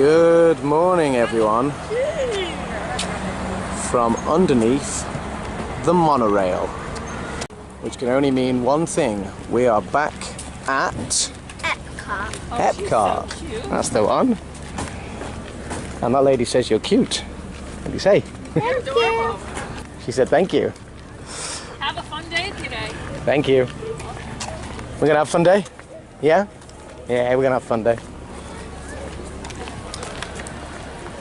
Good morning, everyone, from underneath the monorail, which can only mean one thing. We are back at Epcot. Epcot. So cute. That's the one. And that lady says you're cute. What do you say? Thank you. She said thank you. Have a fun day today. Thank you. We're gonna have a fun day? Yeah? Yeah, we're gonna have a fun day.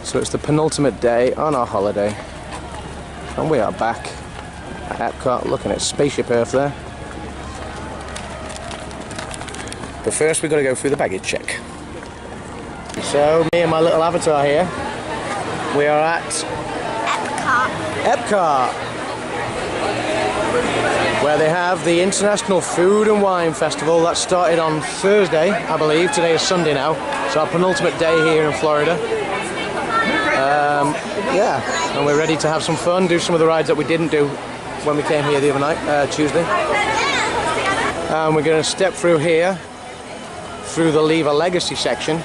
So it's the penultimate day on our holiday, and we are back at Epcot looking at Spaceship Earth there. But first we've got to go through the baggage check. So me and my little avatar here, we are at Epcot, where they have the International Food and Wine Festival that started on Thursday, I believe. Today is Sunday now, so our penultimate day here in Florida. Yeah, and we're ready to have some fun, do some of the rides that we didn't do when we came here the other night, Tuesday. And we're going to step through here, through the Leave a Legacy section.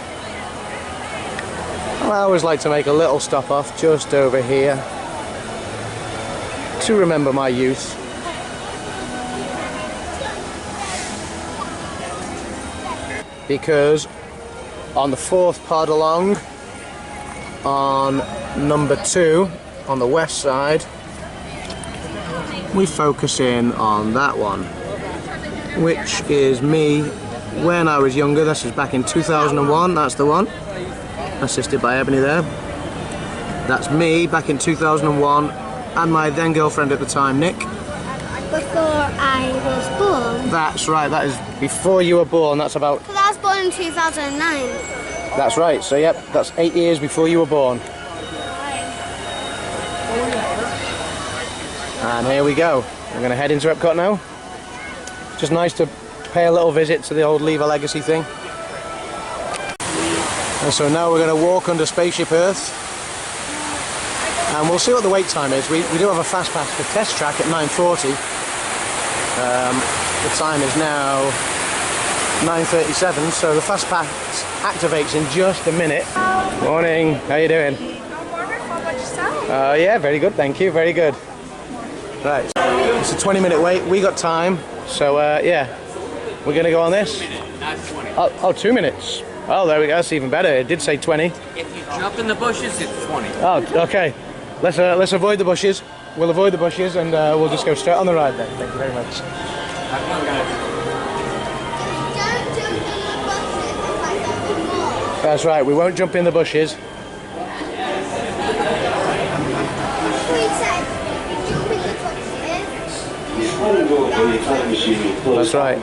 And I always like to make a little stop off just over here to remember my youth. Because on the fourth pod along, on number 2 on the west side, we focus in on that one, which is me when I was younger. This is back in 2001, that's the one, assisted by Ebony there. That's me back in 2001, and my then girlfriend at the time, Nick. Before I was born. That's right, that is before you were born. That's about... Because I was born in 2009. That's right, so yep, that's 8 years before you were born. And here we go. We're going to head into Epcot now. Just nice to pay a little visit to the old Leave a Legacy thing. And so now we're going to walk under Spaceship Earth. And we'll see what the wait time is. We do have a fast pass for Test Track at 9:40. The time is now 9:37, so the fast pass activates in just a minute. Morning, how you doing? I'm wonderful about yourself. Yeah, very good, thank you, very good. Right, it's a 20-minute wait. We got time, so yeah, we're gonna go on this. Oh, 2 minutes. Oh, there we go. That's even better. It did say 20. If you jump in the bushes, it's 20. Oh, okay. Let's avoid the bushes. We'll avoid the bushes, and we'll just go straight on the ride then. Thank you very much. That's right. We won't jump in the bushes. That's right.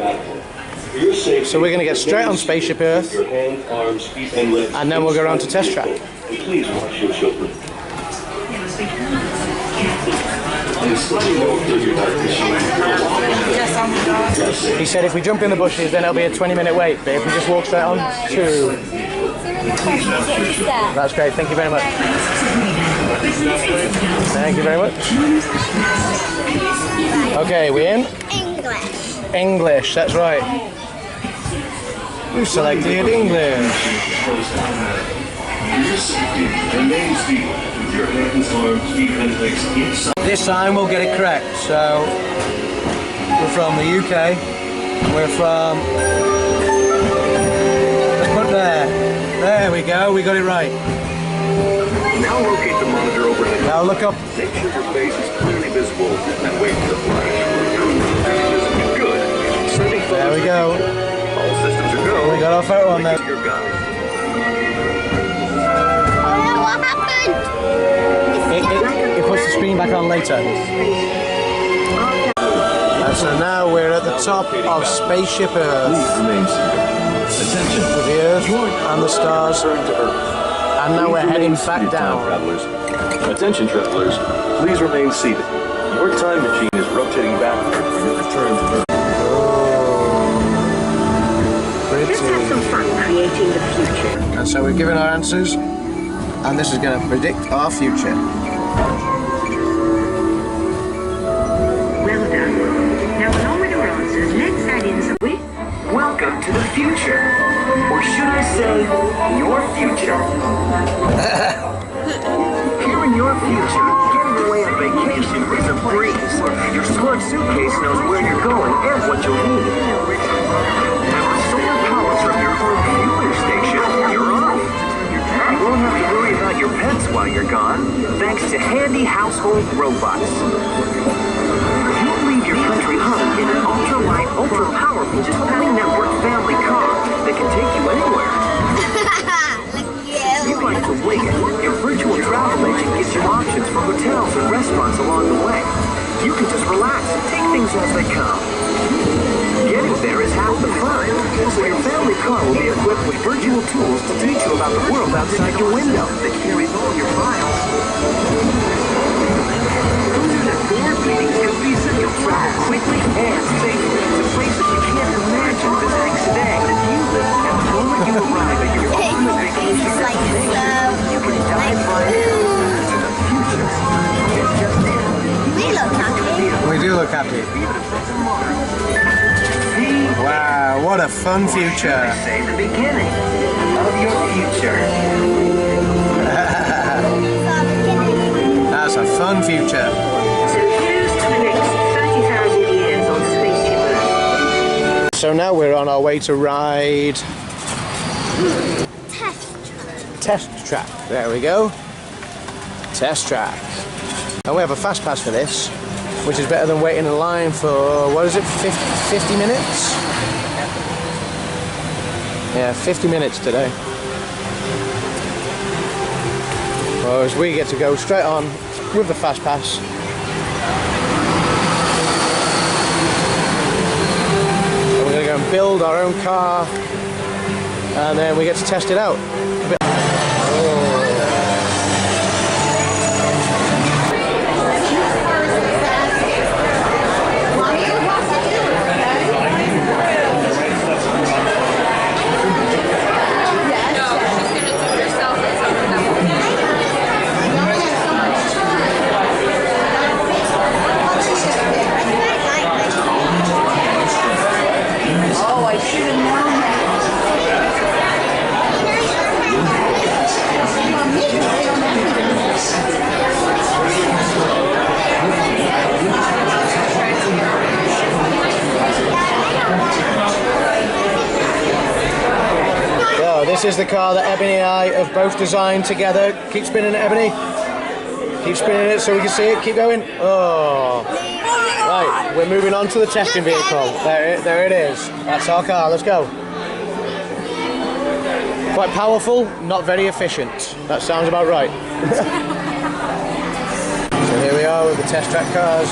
So we're going to get straight on Spaceship Earth, and then we'll go around to Test Track. Please watch your children. He said if we jump in the bushes, then it'll be a 20-minute wait, but if we just walk straight on to... That's great, thank you very much. Thank you very much. Okay, we in? English. English, that's right. We've selected English. This time we'll get it correct. So we're from the UK. We're from... Let's put there. There we go. We got it right. Now locate the monitor overhead. Now look up. Make sure your face is clearly visible and wait for the flash. Good. Sending photos. There we go. All systems are go. We got our photo on there. Your guide. What happened? It puts the screen back on later. And so now we're at the top of Spaceship Earth. Attention. With the Earth and the stars. And now we're heading back down. Travelers. Attention travelers, please remain seated. Your time machine is rotating backward for your return to Earth. Let's have some fun creating the future. And so we're giving our answers, and this is going to predict our future. Well done. Now along with your answers, let's add in some... Welcome to the future. Or should I say your future. Here in your future, getting away on vacation is a breeze. Your smart suitcase knows where you're going and what you'll need. And with solar power from your home fueling station, you're off. You won't have to worry about your pets while you're gone, thanks to handy household robots. You'll leave your country home in an ultra-light, ultra-powerful, fully networked family car that can take you anywhere. You like to wing it. Your virtual travel agent gives you options for hotels and restaurants along the way. You can just relax and take things as they come. Getting there is half the fun, so your family car will be equipped with virtual tools to teach you about the world outside your window that carries all your files. Board meetings can be so you'll travel quickly and safely to places you can't imagine visiting today. You live at the moment you arrive at your ultimate vacation destination. You can dive right into the future. It's just We look happy. We do look happy. Wow, what a fun future. say the beginning of your future. That's a fun future. So here's to the next 30,000 years on Spaceship Earth. So now we're on our way to ride Test Track. There we go. Test Track. And we have a fast pass for this, which is better than waiting in line for, what is it, 50 minutes? Yeah, 50 minutes today. Whereas we get to go straight on with the fast pass. And we're going to go and build our own car, and then we get to test it out. This is the car that Ebony and I have both designed together. Keep spinning it, Ebony. Keep spinning it so we can see it. Keep going. Oh. Right, we're moving on to the testing vehicle. There it is. That's our car. Let's go. Quite powerful, not very efficient. That sounds about right. So here we are with the Test Track cars.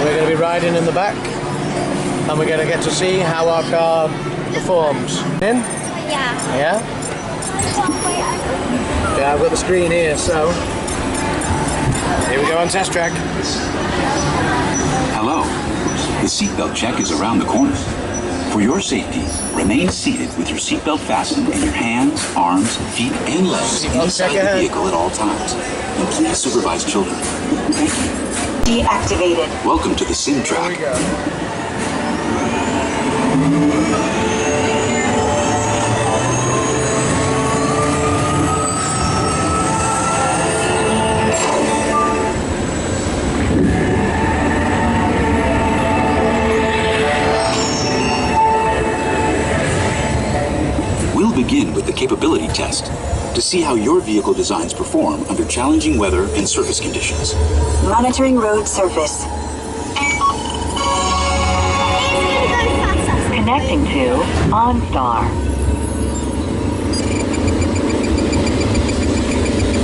We're going to be riding in the back, and we're going to get to see how our car performs. In? Yeah. Yeah? Yeah, I've got the screen here, so here we go on Test Track. Hello. The seatbelt check is around the corner. For your safety, remain seated with your seatbelt fastened and your hands, arms, feet, and legs inside the vehicle at all times. And please supervise children. Thank you. Deactivated. Welcome to the sim track. Here we go. We'll begin with the capability test to see how your vehicle designs perform under challenging weather and surface conditions. Monitoring road surface. Connecting to OnStar.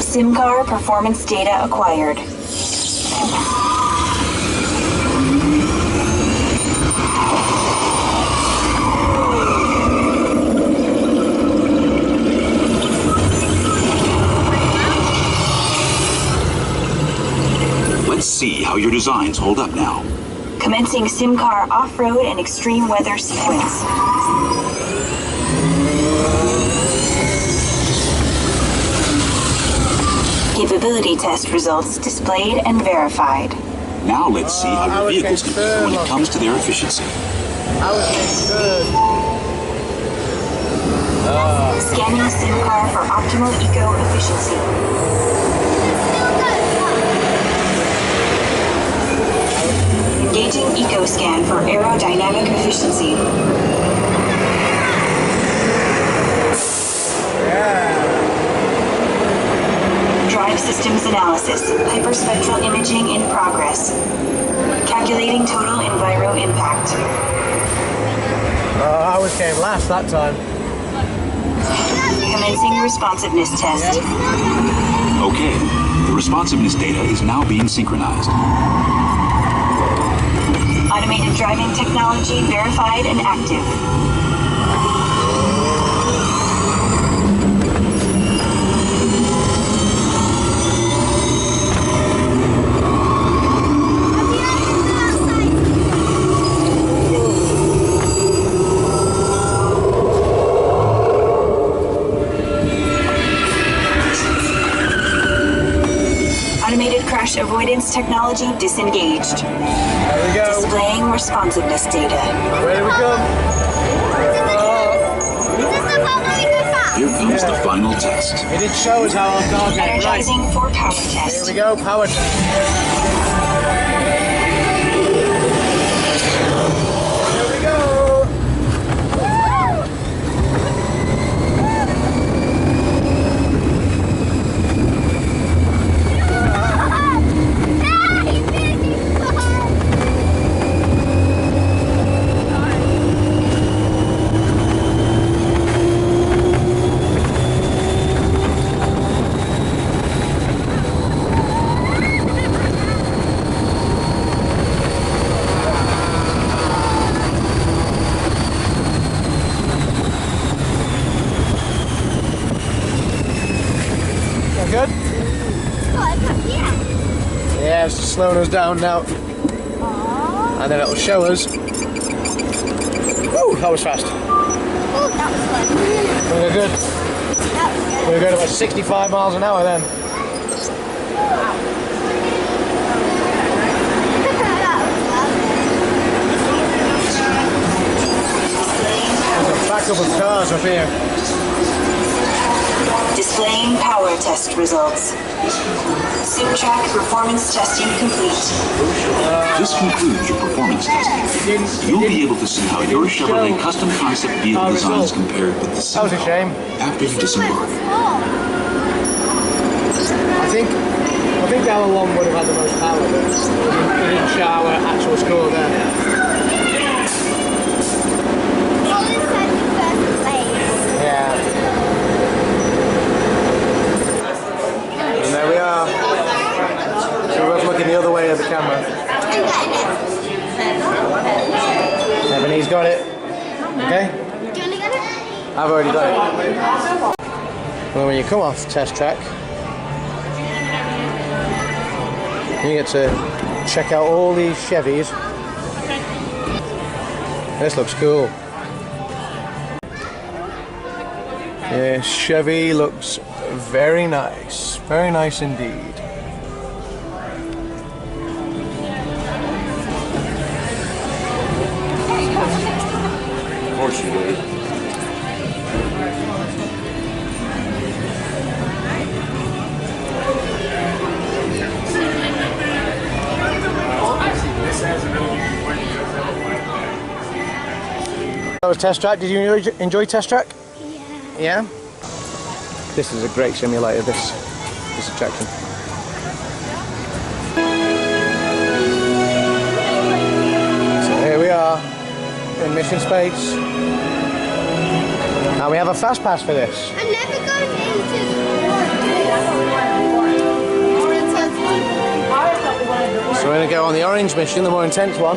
SimCar performance data acquired. Let's see how your designs hold up now. Commencing SimCar off-road and extreme weather sequence. Capability test results displayed and verified. Now let's see how your vehicles compare when it comes to their efficiency. That was good. Scanning SIM car for optimal eco-efficiency. Engaging eco-scan for aerodynamic efficiency. Drive systems analysis. Hyperspectral imaging in progress. Calculating total enviro impact. Oh, I was came last that time. Commencing responsiveness test. Okay, the responsiveness data is now being synchronized. Automated driving technology verified and active. Automated crash avoidance technology disengaged. There we go. Displaying responsiveness data. Ready we go. Here comes the final test. It did show us how our car did. Right. Energizing for power Here test. we go, power test. Here we go. Good? Yeah, it's just slowing us down now. And then it'll show us. Woo, that was fast. We're good. We're going about 65 miles an hour then. There's a backup of cars up here. Displaying power test results. SIM track performance testing complete. This concludes your performance testing. You'll be able to see how your Chevrolet custom concept vehicle designs compared with the That was a shame. after you disembark. I think our one would have had the most power, but it didn't show our actual score there. Yeah. And there we are. So we're both looking the other way of the camera. Ebony's got it. Okay? I've already got it. Well, when you come off Test Track, you get to check out all these Chevys. This looks cool. Yeah, Chevy looks very nice indeed. Of course you did. That was Test Track. Did you enjoy Test Track? Yeah. Yeah? This is a great simulator, this attraction. So here we are in Mission Space. Now we have a fast pass for this. I'm never going So we're going to go on the orange mission, the more intense one,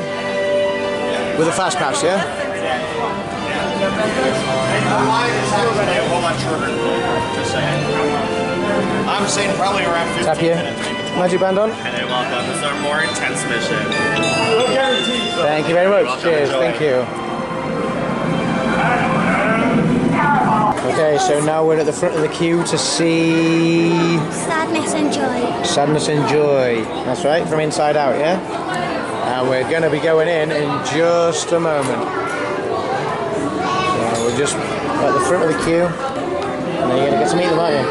with a fast pass, yeah? I'm saying probably around 15 Tap your minutes. magic band on. And then welcome. This is our more intense mission. Thank you very much. Cheers. Thank you. Okay, so now we're at the front of the queue to see Sadness and joy. Sadness and Joy. That's right, from Inside Out, yeah? And we're going to be going in just a moment. So we're just at the front of the queue, and then you're going to get to meet them, aren't you?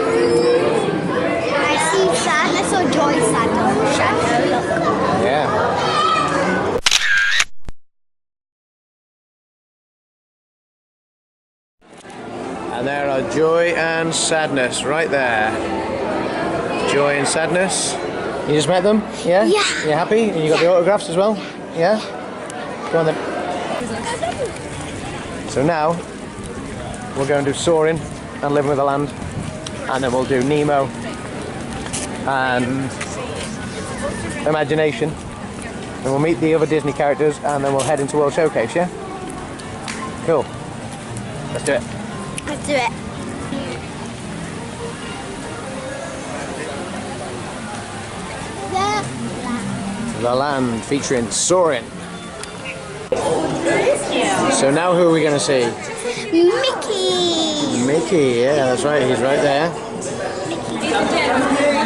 I see sadness or joy shadow. Look. Yeah. And there are Joy and Sadness right there. Joy and Sadness. You just met them? Yeah? Yeah. You happy? And you got the autographs as well? Yeah? Go on then. So now, we'll go and do Soarin' and Living with the Land. And then we'll do Nemo and Imagination. And we'll meet the other Disney characters and then we'll head into World Showcase, yeah? Cool. Let's do it. Let's do it. The Land featuring Soarin'. So now who are we going to see? Mickey! Mickey, yeah, that's right, he's right there.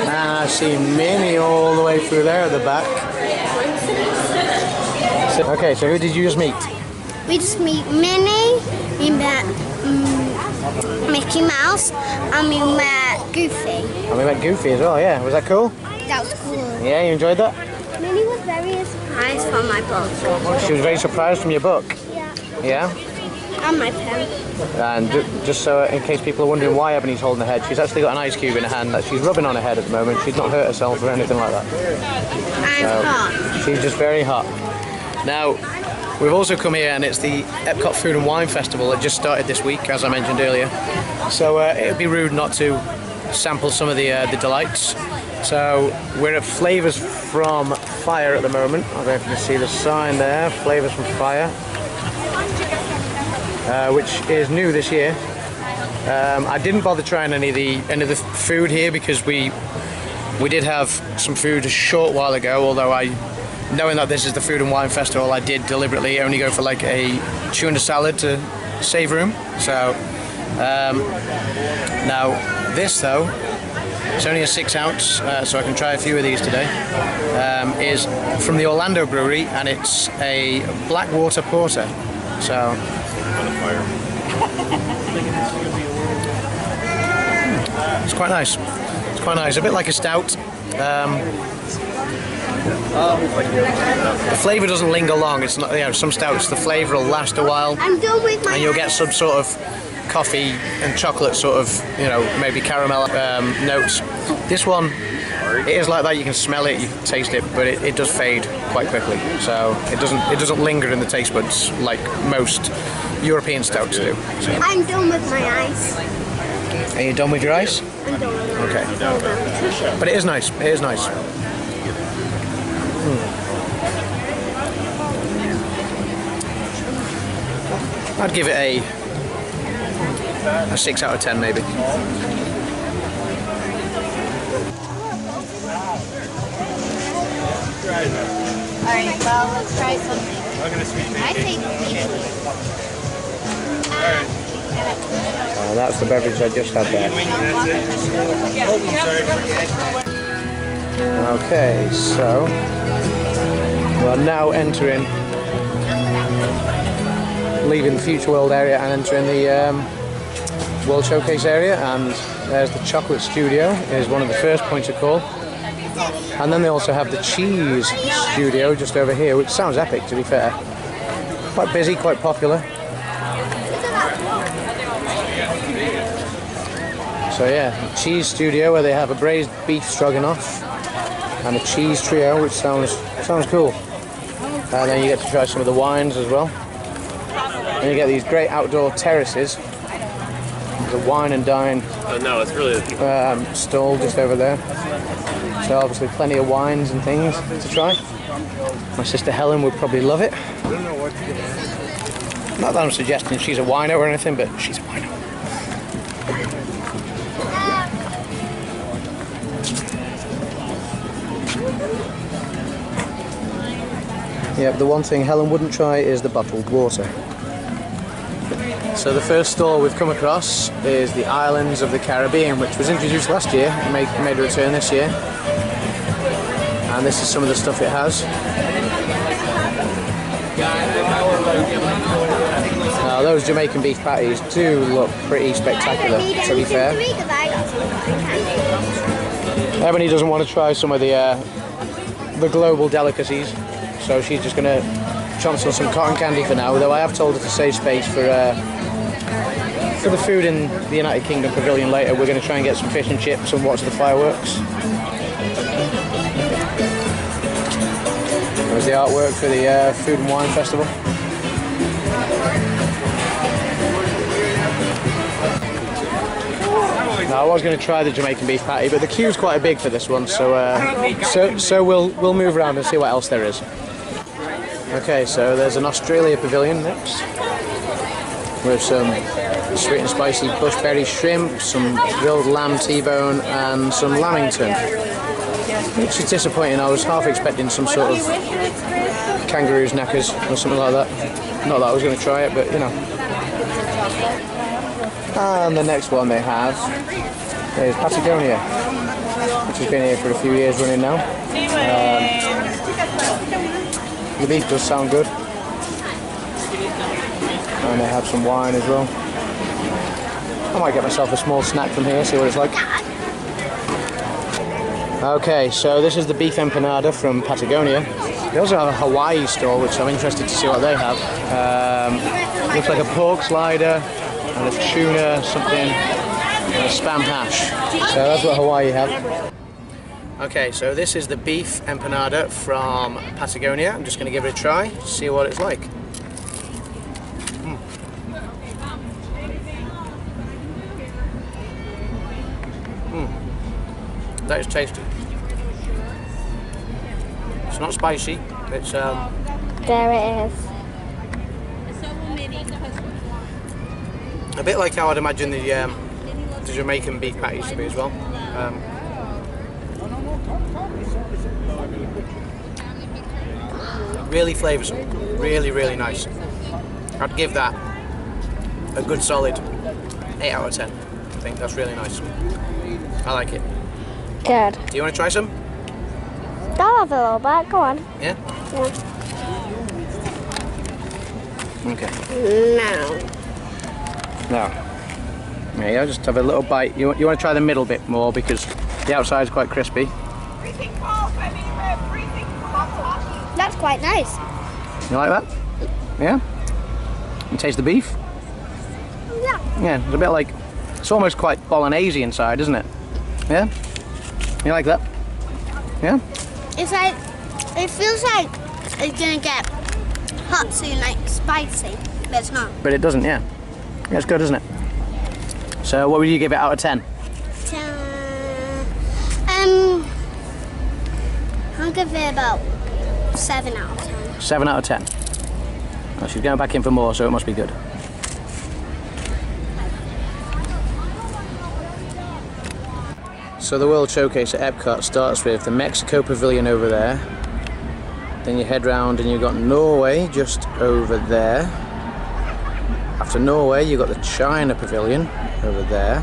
And I see Minnie all the way through there at the back. So, okay, so who did you just meet? We just meet Minnie, we met Mickey Mouse, and we met Goofy. And we met Goofy as well, yeah. Was that cool? That was cool. Yeah, you enjoyed that? Minnie was very surprised from my book. She was very surprised from your book. Yeah. Yeah? And my pen. And just so in case people are wondering why Ebony's holding her head, she's actually got an ice cube in her hand that she's rubbing on her head at the moment. She's not hurt herself or anything like that. I'm hot. She's just very hot. Now, we've also come here and it's the Epcot Food and Wine Festival that just started this week, as I mentioned earlier. So it would be rude not to sample some of the delights. So we're at Flavors from Fire at the moment. I don't know if you can see the sign there, Flavors from Fire, which is new this year. I didn't bother trying any of the food here because we did have some food a short while ago. Although knowing that this is the Food and Wine Festival, I did deliberately only go for like a tuna salad to save room. So now this though. It's only a 6 ounce, so I can try a few of these today. Is from the Orlando Brewery, and it's a Blackwater Porter. So, it's quite nice. It's quite nice. A bit like a stout. The flavour doesn't linger long. It's not. You know, some stouts the flavour will last a while, I'm done with my and you'll get some sort of coffee and chocolate sort of, you know, maybe caramel notes. This one, it is like that. You can smell it, you can taste it, but it does fade quite quickly. So it doesn't linger in the taste buds like most European stouts do. So. I'm done with my ice. Are you done with your ice? I'm done with my Okay. ice. But it is nice. It is nice. I'd give it a 6 out of 10 maybe. Alright, well, let's try something. I think That's the beverage I just had there. Okay, so we're now entering, leaving the Future World area and entering the World Showcase area, and there's the Chocolate Studio, is one of the first points of call. And then they also have the Cheese Studio just over here, which sounds epic to be fair. Quite busy, quite popular. So yeah, Cheese Studio, where they have a braised beef stroganoff and a cheese trio, which sounds cool. And then you get to try some of the wines as well. And you get these great outdoor terraces. There's a wine and dine no, it's really stall just over there. So obviously plenty of wines and things to try. My sister Helen would probably love it. Not that I'm suggesting she's a wino or anything, but she's a wino. Yeah, the one thing Helen wouldn't try is the bottled water. So the first store we've come across is the Islands of the Caribbean, which was introduced last year and made a return this year. And this is some of the stuff it has. Now those Jamaican beef patties do look pretty spectacular, to be fair. Ebony doesn't want to try some of the global delicacies, so she's just going to chance on some cotton candy for now, though I have told her to save space for the food in the United Kingdom Pavilion later. We're going to try and get some fish and chips and watch the fireworks. There's the artwork for the Food and Wine Festival. Now, I was going to try the Jamaican beef patty, but the queue's quite big for this one, so we'll move around and see what else there is. Okay, so there's an Australia pavilion next, with some sweet and spicy bushberry shrimp, some grilled lamb T-bone, and some lamington. Which is disappointing. I was half expecting some sort of kangaroo's knackers or something like that. Not that I was going to try it, but you know. And the next one they have is Patagonia, which has been here for a few years running now. The beef does sound good. And they have some wine as well. I might get myself a small snack from here, see what it's like. Okay, so this is the beef empanada from Patagonia. They also have a Hawaii store, which I'm interested to see what they have. Looks like a pork slider and a tuna something and a spam hash. So that's what Hawaii have. Okay, so this is the beef empanada from Patagonia. I'm just going to give it a try, see what it's like. That is tasty. It's not spicy. It's There it is. a bit like how I'd imagine the Jamaican beef patties to be as well. Really flavoursome. Really, really nice. I'd give that a good solid 8 out of 10. I think that's really nice. I like it. Good. Do you want to try some? I'll have a little bit. Go on. Yeah? Yeah. Okay. No. Now, there you go, just have a little bite. You want to try the middle bit more because the outside is quite crispy. That's quite nice. You like that? Yeah? You taste the beef? Yeah. Yeah, it's a bit like, it's almost quite bolognese inside, isn't it? Yeah? You like that? Yeah? It's like, it feels like it's gonna get hot soon, like spicy, but it's not. But it doesn't, yeah. Yeah, it's good, isn't it? So what would you give it out of 10? I'll give it about 7 out of 10. 7 out of 10. Well, she's going back in for more, so it must be good. So the World Showcase at Epcot starts with the Mexico Pavilion over there. Then you head round and you've got Norway just over there. After Norway, you've got the China Pavilion over there.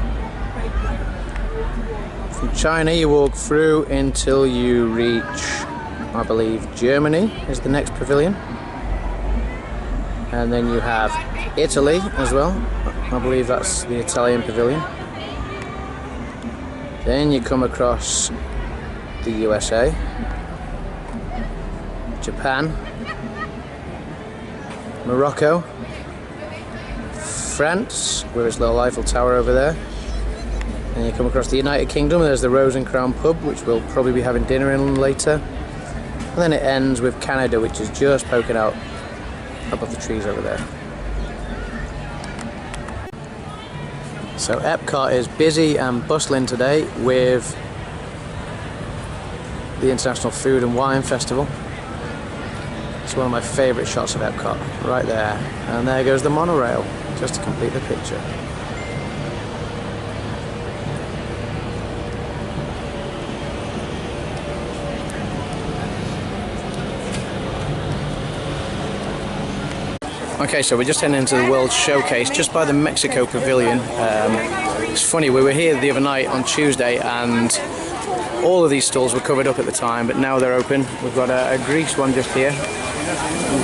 From China, you walk through until you reach, I believe, Germany is the next pavilion. And then you have Italy as well. I believe that's the Italian Pavilion. Then you come across the USA, Japan, Morocco, France, with its little Eiffel Tower over there. And you come across the United Kingdom, there's the Rose and Crown pub, which we'll probably be having dinner in later. And then it ends with Canada, which is just poking out above the trees over there. So Epcot is busy and bustling today with the International Food and Wine Festival. It's one of my favourite shots of Epcot, right there. And there goes the monorail, just to complete the picture. Okay, so we're just heading into the World Showcase just by the Mexico Pavilion. It's funny, we were here the other night on Tuesday and all of these stalls were covered up at the time, but now they're open. We've got a Greece one just here,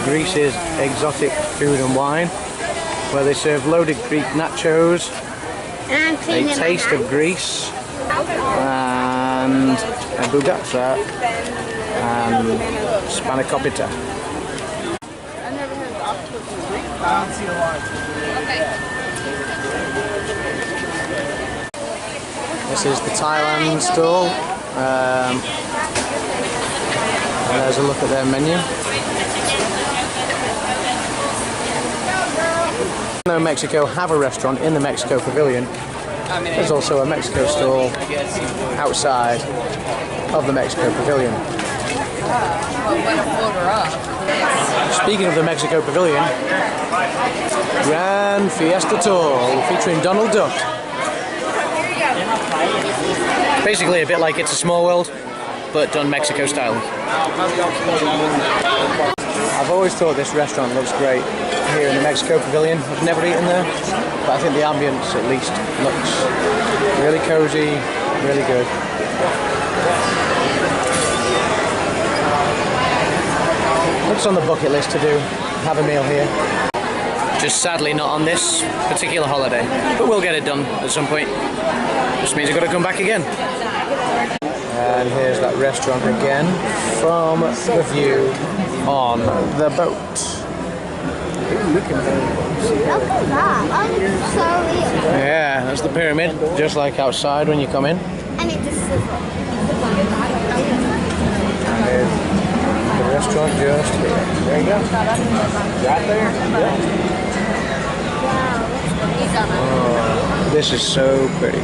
Greece's exotic food and wine, where they serve loaded Greek nachos, And I'm a cleaning my taste of hands. Greece, and a bugatsa, and spanakopita. This is the Thailand stall. And there's a look at their menu. Though Mexico have a restaurant in the Mexico Pavilion, there's also a Mexico stall outside of the Mexico Pavilion. Speaking of the Mexico Pavilion, Grand Fiesta Tour featuring Donald Duck. Basically a bit like It's a Small World, but done Mexico style. I've always thought this restaurant looks great here in the Mexico Pavilion. I've never eaten there, but I think the ambience at least looks really cozy, really good. Looks on the bucket list to do, have a meal here. Just sadly not on this particular holiday, but we'll get it done at some point. Just means I've got to come back again. And here's that restaurant again from the view on the boat. Look at that. I'm so weird. Yeah, that's the pyramid, just like outside when you come in. And it just The restaurant just here. There you go. Right there. Yeah. Oh, this is so pretty.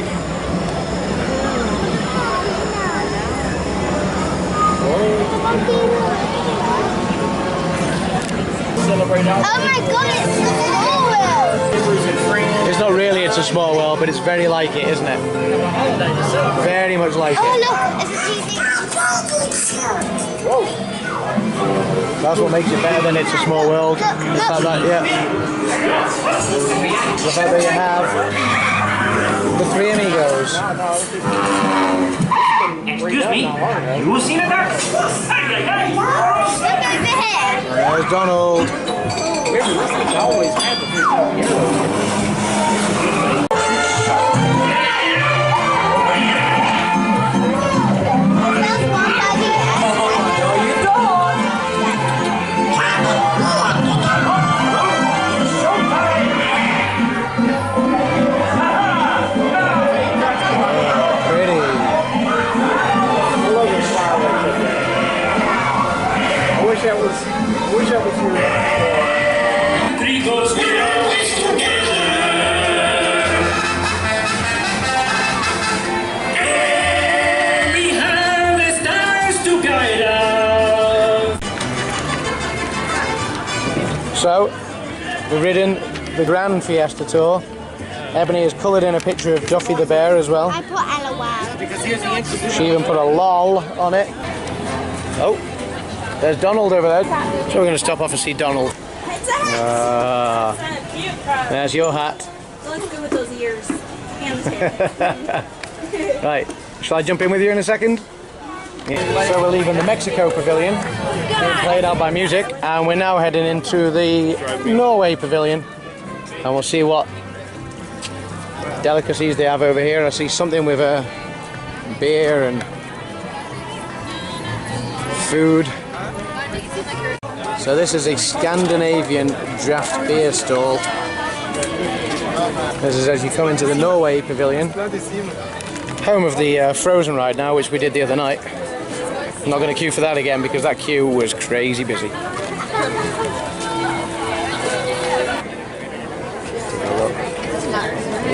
Oh my god, it's a small world! It's not really It's a Small World, but it's very like it, isn't it? Very much like Oh it. look, it's a TV. Whoa. That's what makes it better than It's a Small World. The fact that, yeah. The fact that you have the three amigos. Excuse me, you seen a duck? Look over here. There's Donald. Always had the There's one by the Pretty. I wish that was your... Three goats we always together. And we have the stars to guide us. So, we've ridden the Grand Fiesta Tour. Ebony has coloured in a picture of Duffy the Bear as well. I put LOL. She even put a lol on it. Oh, there's Donald over there. So we're going to stop off and see Donald. There's your hat. Looks good with those ears and the tail. Right, shall I jump in with you in a second? Yeah. So we're leaving the Mexico Pavilion, being played out by music, and we're now heading into the Norway Pavilion, and we'll see what delicacies they have over here. I see something with beer and food. So this is a Scandinavian draft beer stall. This is as you come into the Norway Pavilion, home of the Frozen ride now, which we did the other night. I'm not going to queue for that again because that queue was crazy busy.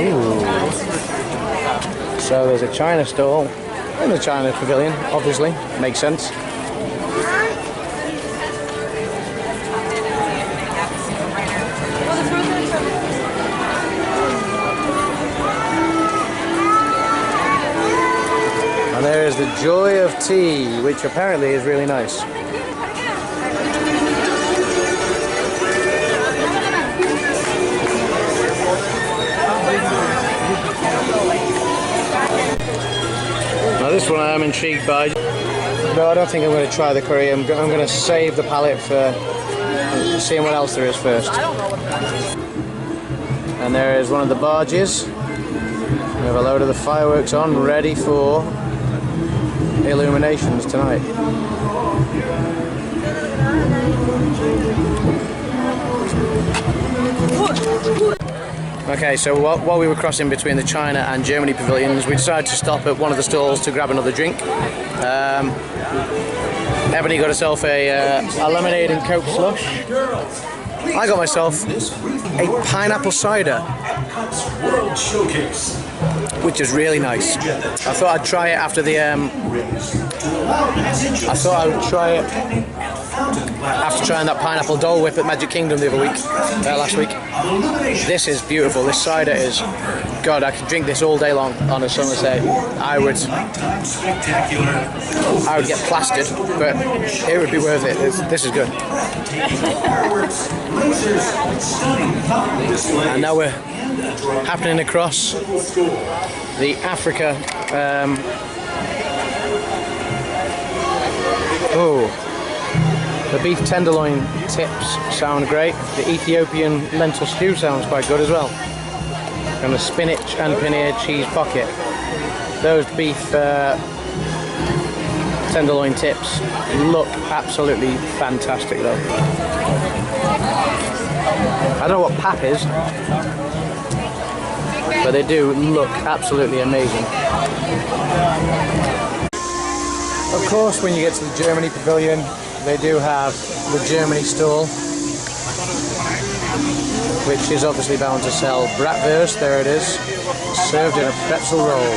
Ooh. So there's a China stall in the China Pavilion, obviously, makes sense. And there's the Joy of Tea, which apparently is really nice. Now this one I am intrigued by. No, I don't think I'm going to try the curry. I'm going to save the palate for seeing what else there is first. And there is one of the barges. We have a load of the fireworks on, ready for Illuminations tonight. Okay, so while we were crossing between the China and Germany pavilions, we decided to stop at one of the stalls to grab another drink. Ebony got herself a lemonade and Coke slush. I got myself a pineapple cider, which is really nice. I thought I'd try it after the. I thought I would try it after trying that pineapple Dole Whip at Magic Kingdom the other week, last week. This is beautiful. This cider is. God, I could drink this all day long on a summer's day. I would get plastered, but it would be worth it. This is good. And now we're happening across the Africa. The beef tenderloin tips sound great. The Ethiopian lentil stew sounds quite good as well. And the spinach and paneer cheese pocket. Those beef tenderloin tips look absolutely fantastic though. I don't know what pap is, but they do look absolutely amazing. Of course, when you get to the Germany pavilion, they do have the Germany stall, which is obviously bound to sell bratwurst. There it is, served in a pretzel roll.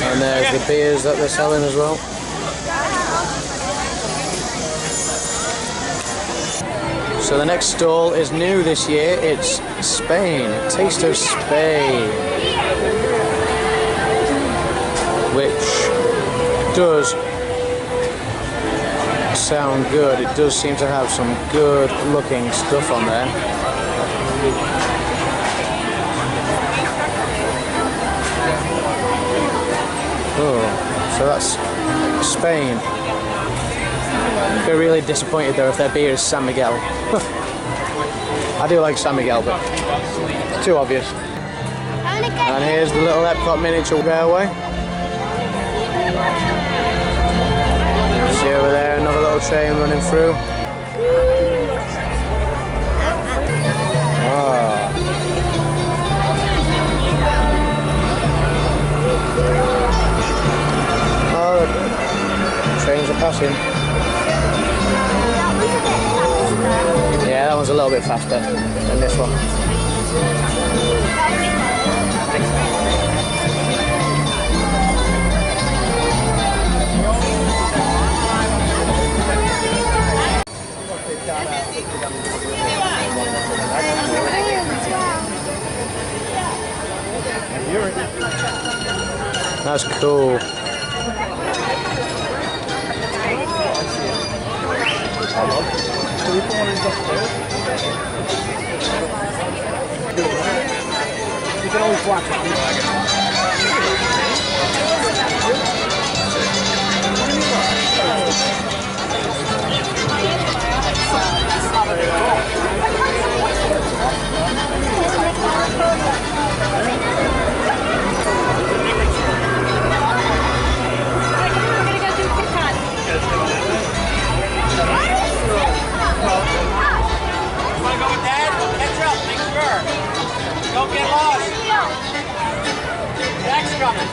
And there's the beers that they're selling as well. So the next stall is new this year. It's Spain, Taste of Spain, which does sound good. It does seem to have some good looking stuff on there. Oh, so that's Spain. They're really disappointed though if their beer is San Miguel. I do like San Miguel, but it's too obvious. And here's the little Epcot miniature railway. See over there, another little train running through. Oh, trains are passing. Yeah, that one's a little bit faster than this one. That's cool. You can always watch it. Don't get lost. Jack's coming.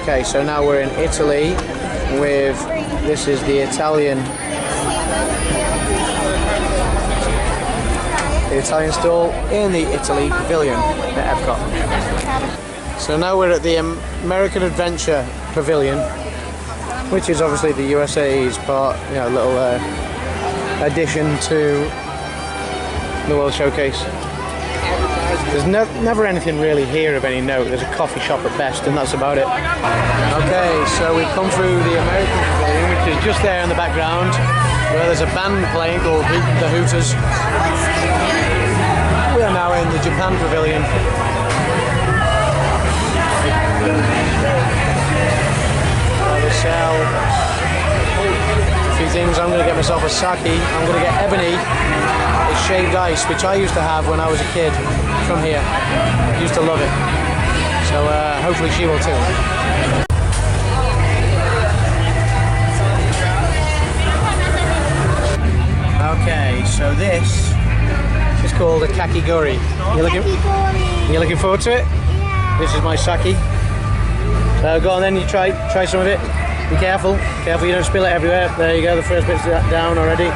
Okay, so now we're in Italy with, this is the Italian stall in the Italy Pavilion at Epcot. So now we're at the American Adventure Pavilion, which is obviously the USA's part, you know, little addition to the World Showcase. There's never anything really here of any note. There's a coffee shop at best, and that's about it. Okay, so we've come through the American Pavilion, which is just there in the background, where there's a band playing called the Hooters. We are now in the Japan Pavilion. They sell a few things. I'm going to get myself a sake. I'm going to get Ebony. It's shaved ice, which I used to have when I was a kid from here. I used to love it. So hopefully she will too. Okay, so this is called a kakigori. You looking forward to it? Yeah. This is my sake. So go on then, you try some of it. Be careful, you don't spill it everywhere. There you go, the first bit's down already.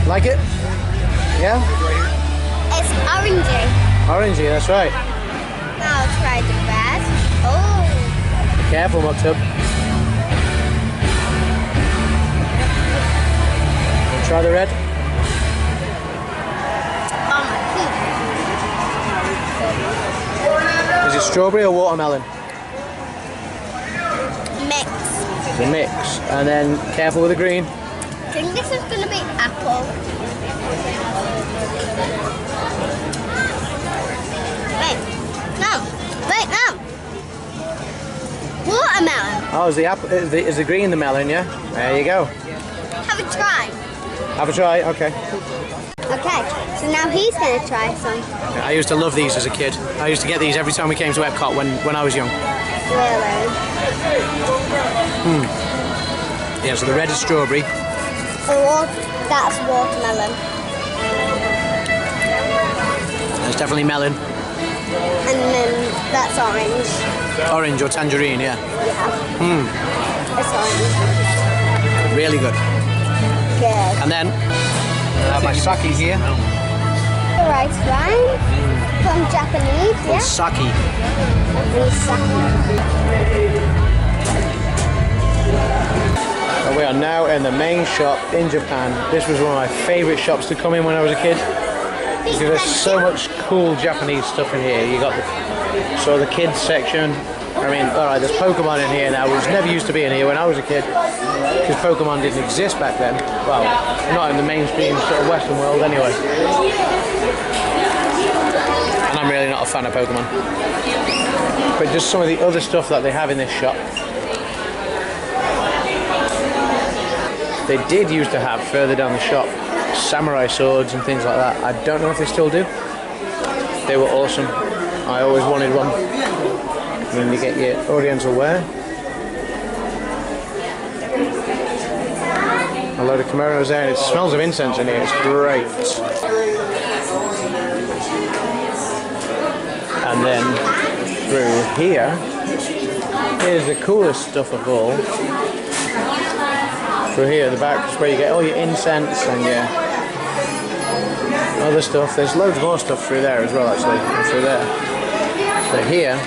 Like it? Yeah? It's orangey. Orangey, that's right. Now I'll try the red. Oh. Be careful, Maktub. Try the red. Is it strawberry or watermelon? Mix. It's a mix. And then careful with the green. I think this is going to be apple. Wait, no. Watermelon. Oh, is the apple? Is the green the melon? Yeah. There you go. Have a try. Have a try. Okay. Okay, so now he's going to try some. I used to love these as a kid. I used to get these every time we came to Epcot when I was young. Really? Yeah, so the red is strawberry. That's watermelon. That's definitely melon. And then that's orange. Orange or tangerine, yeah. Yeah. It's orange. Really good. Good. And then I have my sake here. The rice wine from Japanese, yeah? Sake. And we are now in the main shop in Japan. This was one of my favourite shops to come in when I was a kid. Because there's so much cool Japanese stuff in here. You got the kids section. I mean, alright, there's Pokemon in here now, which never used to be in here when I was a kid. Because Pokemon didn't exist back then. Well, not in the mainstream sort of Western world anyway. And I'm really not a fan of Pokemon. But just some of the other stuff that they have in this shop. They did used to have further down the shop samurai swords and things like that. I don't know if they still do. They were awesome. I always wanted one. And then you get your oriental wear. A load of kimonos there, and it smells of incense in here. It's great. And then through here, here's the coolest stuff of all. Through here at the back is where you get all your incense and your other stuff. There's loads more stuff through there as well, actually, and through there. But here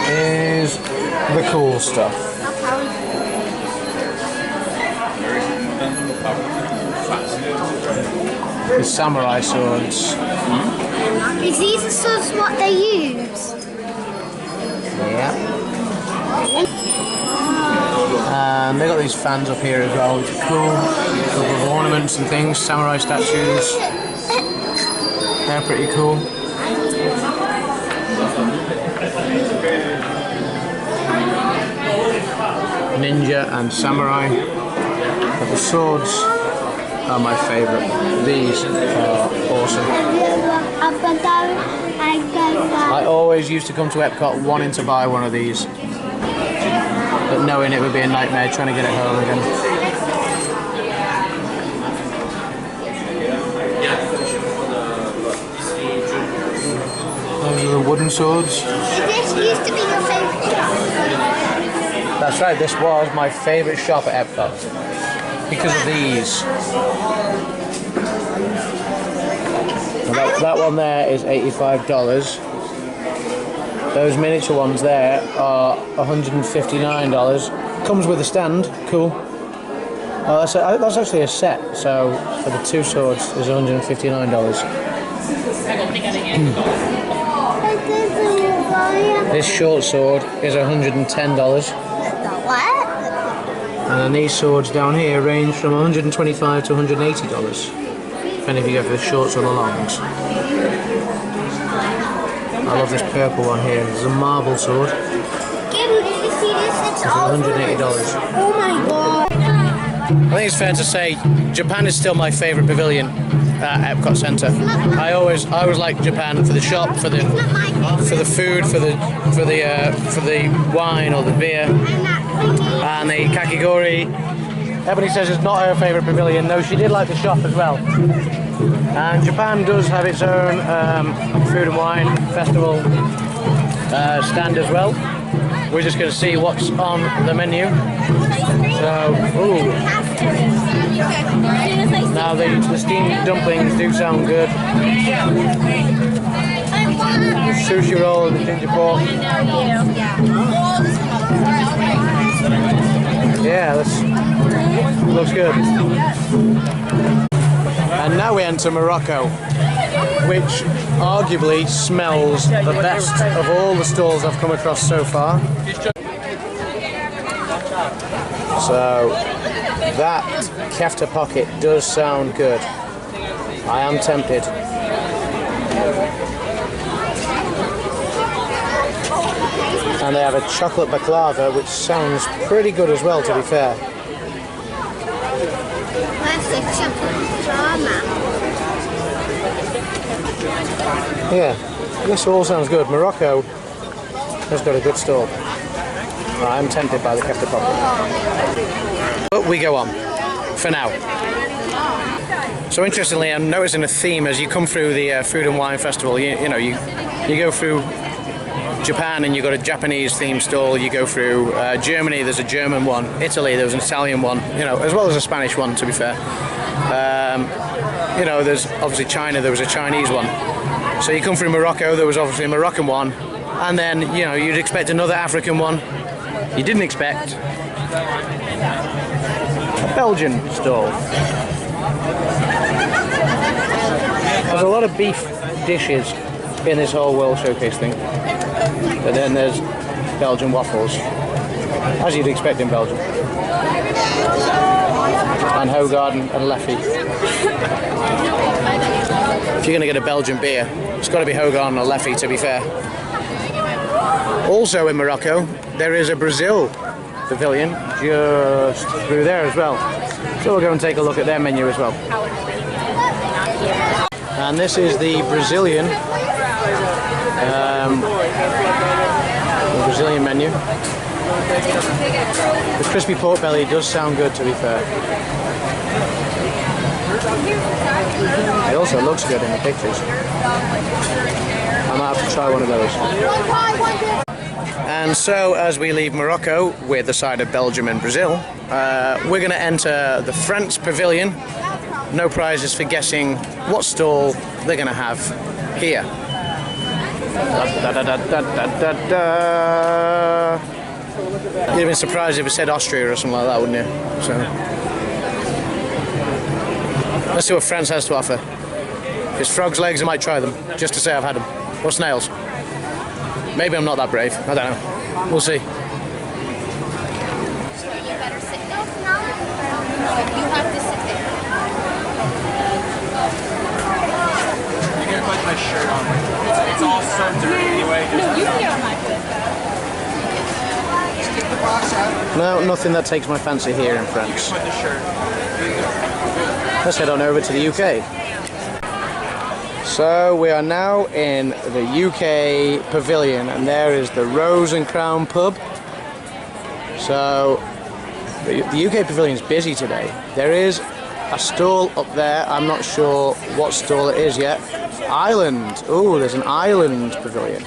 is the cool stuff. The samurai swords. Is these the swords what they use? Yeah. And they got these fans up here as well, which are cool. Full of ornaments and things, samurai statues. They're pretty cool. Ninja and samurai. But the swords are my favourite. These are awesome. I always used to come to Epcot wanting to buy one of these, but knowing it would be a nightmare trying to get it home again. Those are the wooden swords. This used to be your favourite shop. That's right, this was my favourite shop at Epcot because of these. That one there is $85. Those miniature ones there are $159. Comes with a stand, cool. Oh, that's actually a set, so for the two swords is $159. This short sword is $110. What? And then these swords down here range from $125 to $180, depending if you go for the shorts or the longs. I love this purple one here. This is a marble sword. Did you see this? It's $180. Oh my god. I think it's fair to say Japan is still my favourite pavilion at Epcot Centre. I always like Japan for the shop, for the food, for the wine or the beer, and the kakigori. Ebony says it's not her favourite pavilion, though she did like the shop as well. And Japan does have its own food and wine festival stand as well. We're just going to see what's on the menu. So, ooh. Now the steamed dumplings do sound good. Sushi roll and the ginger pork. Yeah, that looks good. And now we enter Morocco, which arguably smells the best of all the stalls I've come across so far. So that kefta pocket does sound good. I am tempted. And they have a chocolate baklava, which sounds pretty good as well, to be fair. Where's the chocolate drama? Yeah, this all sounds good. Morocco has got a good stall. I'm tempted by the kefta pocket. But we go on, for now. So interestingly, I'm noticing a theme as you come through the Food and Wine Festival. You go through Japan and you've got a Japanese themed stall. You go through Germany, there's a German one. Italy, there's an Italian one, as well as a Spanish one, to be fair. There's obviously China, there was a Chinese one. So you come through Morocco, there was obviously a Moroccan one. And then, you'd expect another African one. You didn't expect a Belgian stall. There's a lot of beef dishes in this whole World Showcase thing. But then there's Belgian waffles, as you'd expect in Belgium. And Hoegaarden and Leffie. If you're going to get a Belgian beer, it's got to be Hoegaarden or Leffie, to be fair. Also in Morocco, there is a Brazil pavilion just through there as well. So we'll go and take a look at their menu as well. And this is the Brazilian menu. The crispy pork belly does sound good, to be fair. It also looks good in the pictures. I might have to try one of those. And so, as we leave Morocco with the side of Belgium and Brazil, we're going to enter the France Pavilion. No prizes for guessing what stall they're going to have here. You'd have been surprised if it said Austria or something like that, wouldn't you? So, let's see what France has to offer. If it's frog's legs, I might try them, just to say I've had them. Or snails. Maybe I'm not that brave. I don't know. We'll see. You better sit down now. You have to sit there. I'm gonna put my shirt on. It's all so dirty anyway. No, you can get on my foot. No, nothing that takes my fancy here in France. Put the shirt. Let's head on over to the UK. So we are now in the UK Pavilion, and there is the Rose and Crown pub. So the UK Pavilion is busy today. There is a stall up there. I'm not sure what stall it is yet. Island. Oh, there's an island pavilion.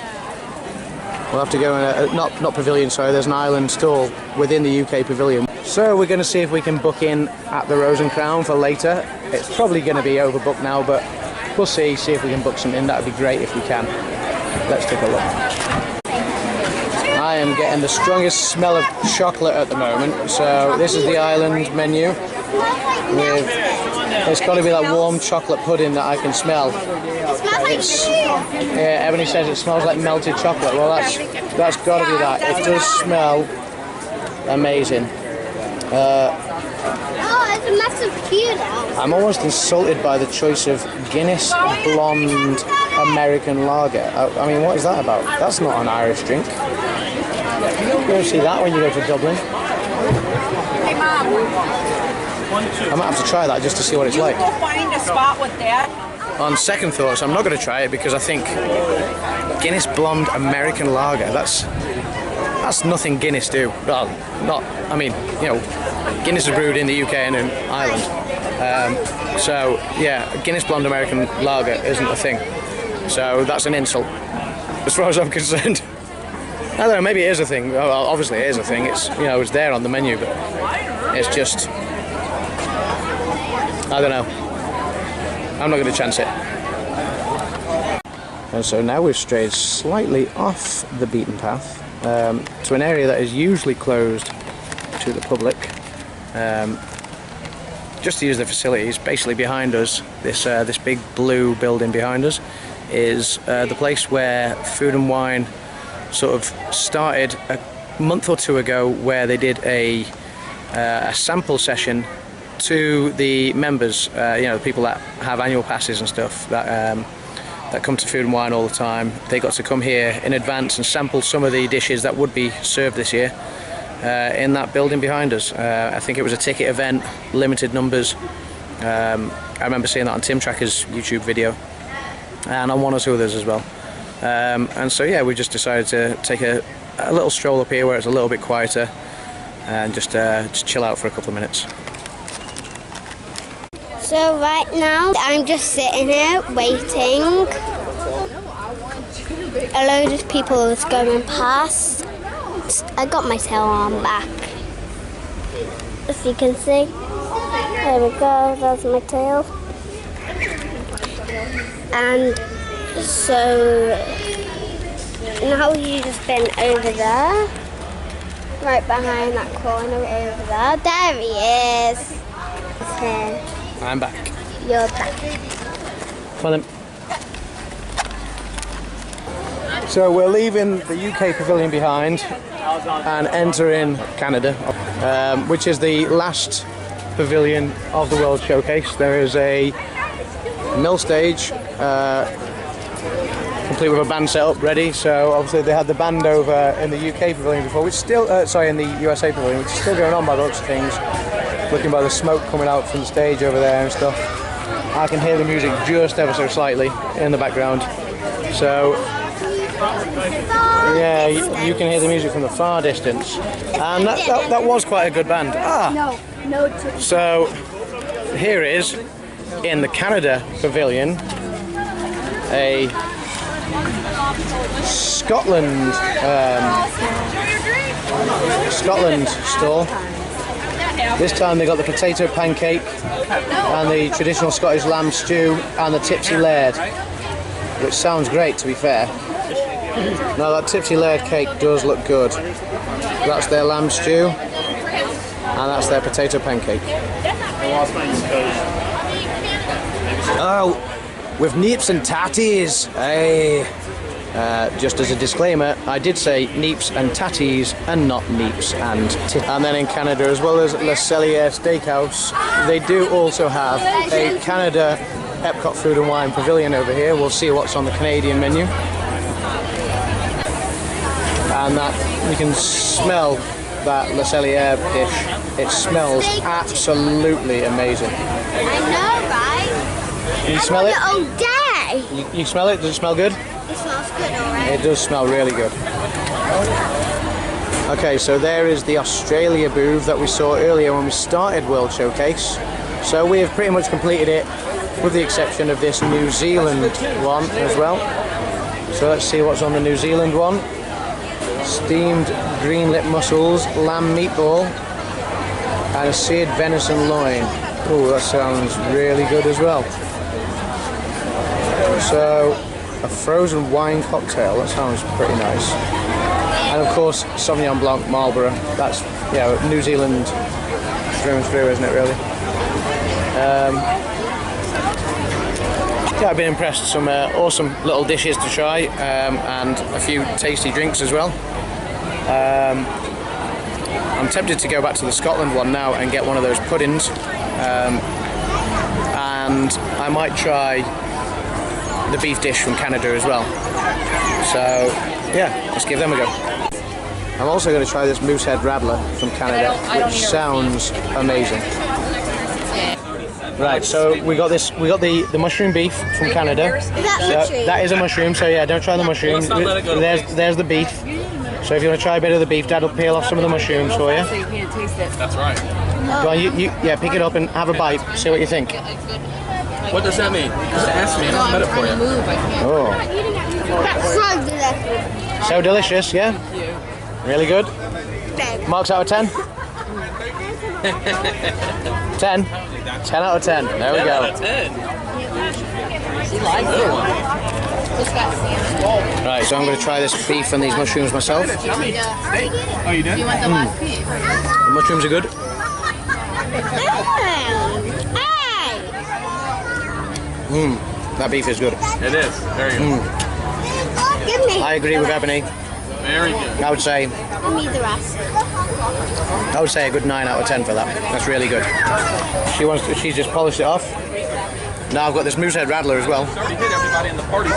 We'll have to go in not pavilion, sorry, there's an island stall within the UK Pavilion. So we're going to see if we can book in at the Rose and Crown for later. It's probably going to be overbooked now, but we'll see if we can book some in. That would be great if we can. Let's take a look. am getting the strongest smell of chocolate at the moment. So this is the island menu. It's got to be that warm chocolate pudding that I can smell. Yeah, Ebony says it smells like melted chocolate. Well, that's got to be that. It does smell amazing. It's a massive queue. I'm almost insulted by the choice of Guinness Blonde American Lager. I mean, what is that about? That's not an Irish drink. You don't see that when you go to Dublin. Hey, Mom. I might have to try that just to see what it's like. We'll find a spot with that. On second thoughts, I'm not going to try it because I think Guinness Blonde American Lager, that's nothing Guinness do. Well, not, I mean, you know, Guinness is brewed in the UK and in Ireland. So, yeah, Guinness Blonde American Lager isn't a thing. So that's an insult, as far as I'm concerned. I don't know, maybe it is a thing. Well, obviously it is a thing. It's, you know, it's there on the menu, but it's just, I don't know. I'm not going to chance it. And so now we've strayed slightly off the beaten path to an area that is usually closed to the public, just to use the facilities. Basically behind us, this big blue building behind us is the place where Food and Wine sort of started a month or two ago, where they did a sample session to the members, you know, the people that have annual passes and stuff that come to Food and Wine all the time. They got to come here in advance and sample some of the dishes that would be served this year in that building behind us. I think it was a ticket event, limited numbers. I remember seeing that on Tim Tracker's YouTube video and on one or two others as well. And so yeah, we just decided to take a little stroll up here where it's a little bit quieter and just chill out for a couple of minutes. So right now, I'm just sitting here waiting. A load of people is going past. I got my tail on back. As you can see. There we go, there's my tail. And so now he's just been over there. Right behind that corner over there. There he is. It's him. I'm back. You're back. Come on then. So we're leaving the UK pavilion behind and entering Canada, which is the last pavilion of the World Showcase. There is a mill stage, complete with a band set up ready. So obviously they had the band over in the UK pavilion before, which still, in the USA pavilion, which is still going on by the looks of things. Looking by the smoke coming out from the stage over there and stuff. I can hear the music just ever so slightly in the background. So yeah, you can hear the music from the far distance. And that was quite a good band. So here is, in the Canada pavilion, a Scotland stall. This time they got the potato pancake and the traditional Scottish lamb stew and the tipsy laird, which sounds great, to be fair. Now that tipsy laird cake does look good. That's their lamb stew and that's their potato pancake. Oh, with neeps and tatties. Hey. Just as a disclaimer, I did say neeps and tatties and not neeps and titties. And then in Canada, as well as Le Cellier Steakhouse, they do also have a Canada Epcot Food and Wine pavilion over here. We'll see what's on the Canadian menu. And that, you can smell that Le Cellier dish. It smells absolutely amazing. I know, right? Can you smell it? All day. You smell it? Does it smell good? It smells good, alright. It does smell really good. Okay, so there is the Australia booth that we saw earlier when we started World Showcase. So we have pretty much completed it, with the exception of this New Zealand one as well. So let's see what's on the New Zealand one. Steamed green-lip mussels, lamb meatball, and a seared venison loin. Oh, that sounds really good as well. So a frozen wine cocktail, that sounds pretty nice. And And of course, Sauvignon Blanc, Marlborough. That's, you know, New Zealand through and through, isn't it, really? Yeah, I've been impressed. Some awesome little dishes to try, and a few tasty drinks as well. I'm tempted to go back to the Scotland one now and get one of those puddings, and I might try the beef dish from Canada as well. So yeah, let's give them a go. I'm also going to try this moosehead rattler from Canada, which sounds amazing. Right, so we got this. We got the mushroom beef from Canada. Is that mushroom? That is a mushroom. So yeah, don't try the mushroom. There's the beef. So if you want to try a bit of the beef, Dad will peel off some of the mushrooms for you. So you can't taste it. That's right. Go on, yeah, pick it up and have a bite. See what you think. What does that mean? Just ask me and I'll put it for you. Oh, That's so delicious. so delicious, yeah. Really good. Marks out of 10. 10. 10 out of 10. There we go. She likes it. Right, so I'm going to try this beef and these mushrooms myself. Oh, you did? You want the last piece? The mushrooms are good. That beef is good. It is. Very good. I agree with Ebony. Very good. I would say Give me the rest. a good 9 out of 10 for that. That's really good. She's just polished it off. Now I've got this moosehead rattler as well. Already hit everybody in the party.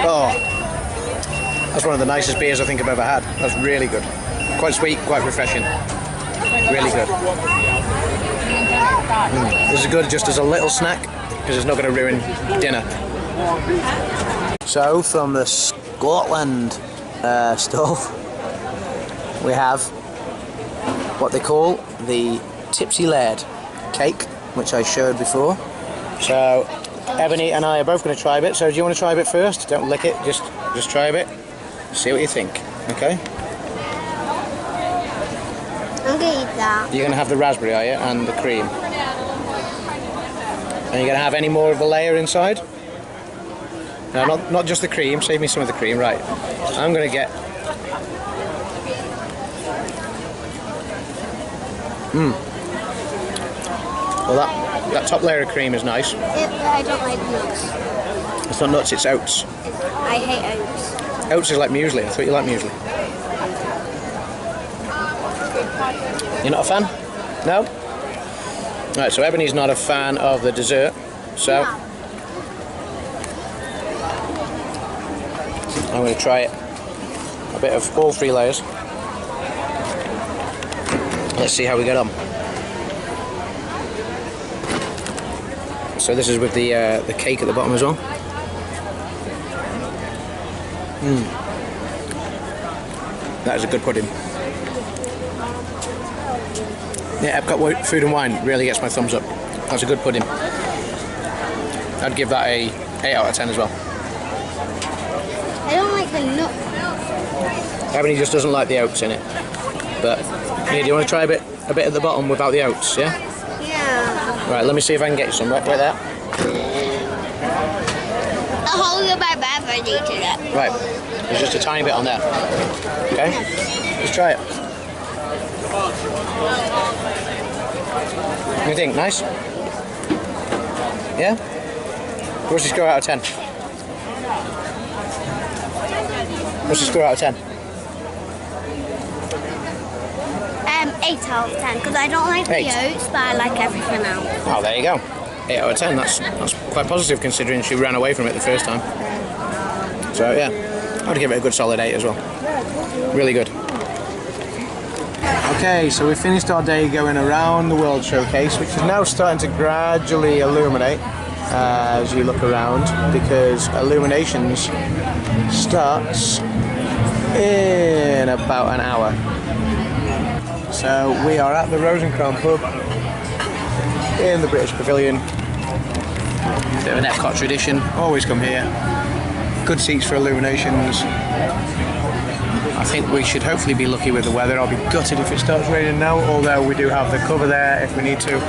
Oh, that's one of the nicest beers I think I've ever had. That's really good. Quite sweet, quite refreshing. Really good. This is good just as a little snack because it's not going to ruin dinner. So from the Scotland stall, we have what they call the Tipsy Laird cake, which I showed before. So Ebony and I are both going to try a bit. So do you want to try a bit first? Don't lick it, just try a bit. See what you think, okay? I'm going to eat that. You're going to have the raspberry, are you? And the cream. And you're going to have any more of the layer inside? No, not just the cream. Save me some of the cream. Right. I'm going to get... Well, that top layer of cream is nice. I don't like nuts. It's not nuts, it's oats. I hate oats. Oats is like muesli. I thought you liked muesli. You're not a fan? No? Right, so Ebony's not a fan of the dessert. So... I'm going to try it. A bit of all 3 layers. Let's see how we get on. So this is with the cake at the bottom as well. That is a good pudding. Yeah, Epcot Food and Wine really gets my thumbs up. That's a good pudding. I'd give that a 8 out of 10 as well. I don't like the nut. Ebony just doesn't like the oats in it. But yeah, do you want to try a bit at the bottom without the oats? Yeah. Yeah. Right. Let me see if I can get you some. Right there. I'll hold it by breath. I need to that. Right. There's just a tiny bit on there. Okay. Just try it. What do you think? Nice? Yeah? What's your score out of 10? What's your score out of 10? 8 out of 10 because I don't like the oats, but I like everything else. Oh, there you go. 8 out of 10. That's quite positive considering she ran away from it the first time. So yeah, I'd give it a good solid 8 as well. Really good. Okay, so we finished our day going around the World Showcase, which is now starting to gradually illuminate as you look around, because Illuminations starts in about an hour. So we are at the Rose and Crown pub in the British Pavilion. Bit of an Epcot tradition, always come here. Good seats for Illuminations. I think we should hopefully be lucky with the weather. I'll be gutted if it starts raining now, although we do have the cover there if we need to.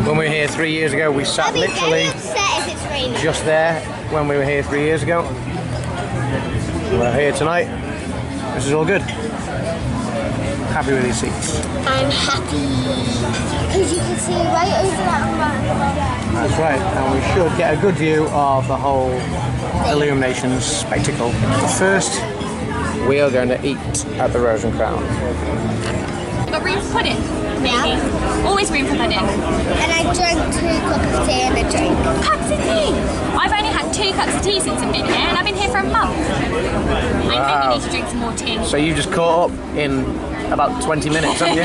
When we were here 3 years ago, we sat literally I'll be very upset if it's raining. just there when we were here 3 years ago. We're here tonight. This is all good. Happy with these seats. I'm happy because you can see right over that mountain. That's right, and we should get a good view of the whole Illuminations spectacle. But first, we are going to eat at the Rose and Crown. Got room for pudding? Maybe. Always room for pudding. And I drank 2 cups of tea and a drink. Cups of tea? I've only had 2 cups of tea since I've been here, and I've been here for a month. I maybe need to drink some more tea. So you just caught up in about 20 minutes, haven't you?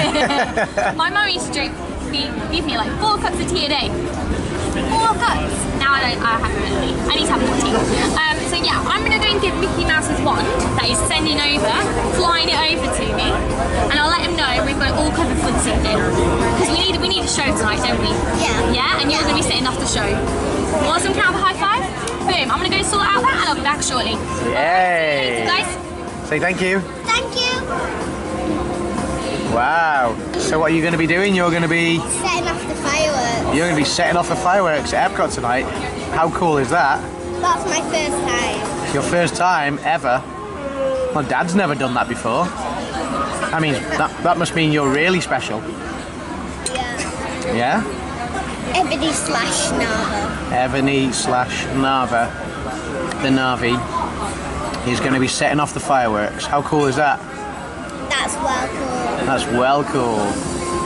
My mum used to give me like 4 cups of tea a day. 4 cups. Now I haven't really. I need to have more tea. So yeah, I'm going to go and give Mickey Mouse's wand that he's sending over, flying it over to me, and I'll let him know we've got it all covered for this evening. Because we need a show tonight, don't we? Yeah. Yeah, and you're going to be setting off the show. Awesome, can I have a high five? Boom, I'm going to go sort out that and I'll be back shortly. Yay! Guys. Say thank you. Thank you. Wow. So what are you going to be doing? You're going to be Setting off the fireworks. You're going to be setting off the fireworks at Epcot tonight. How cool is that? That's my first time. Your first time ever? Well, Dad's never done that before. I mean, that must mean you're really special. Yeah. Yeah? Ebony / Narva. Ebony / Narva, the Navi, is going to be setting off the fireworks. How cool is that? That's well cool. That's well cool.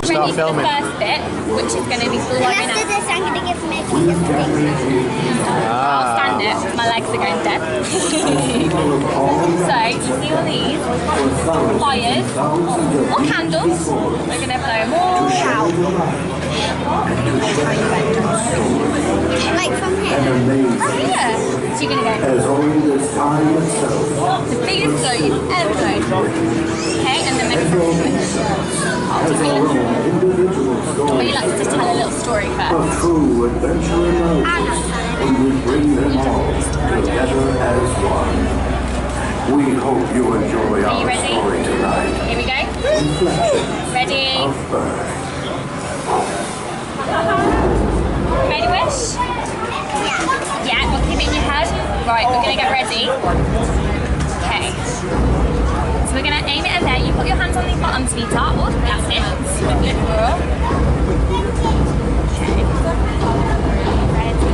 Start filming. The first bit, which is going to be blowing And after this, I'm going to give Mickey his drink. I'll stand it. My legs are going dead. So, you see all these fires or candles. We're going to blow them all out. Like from here. From here. So you're going to go. The biggest blow you've ever blown. Okay, and then maybe Would you like to just tell a little story first? A true adventure in life. We bring them all together as one. We hope you enjoy our story tonight. Here we go. Ready? Ready, Wish? Yeah, we'll keep it in your head. Right, we're going to get ready. Okay. So we're going to aim it at there. You put your hands on the bottom, sweetheart. Oh, that's it. Okay. Ready.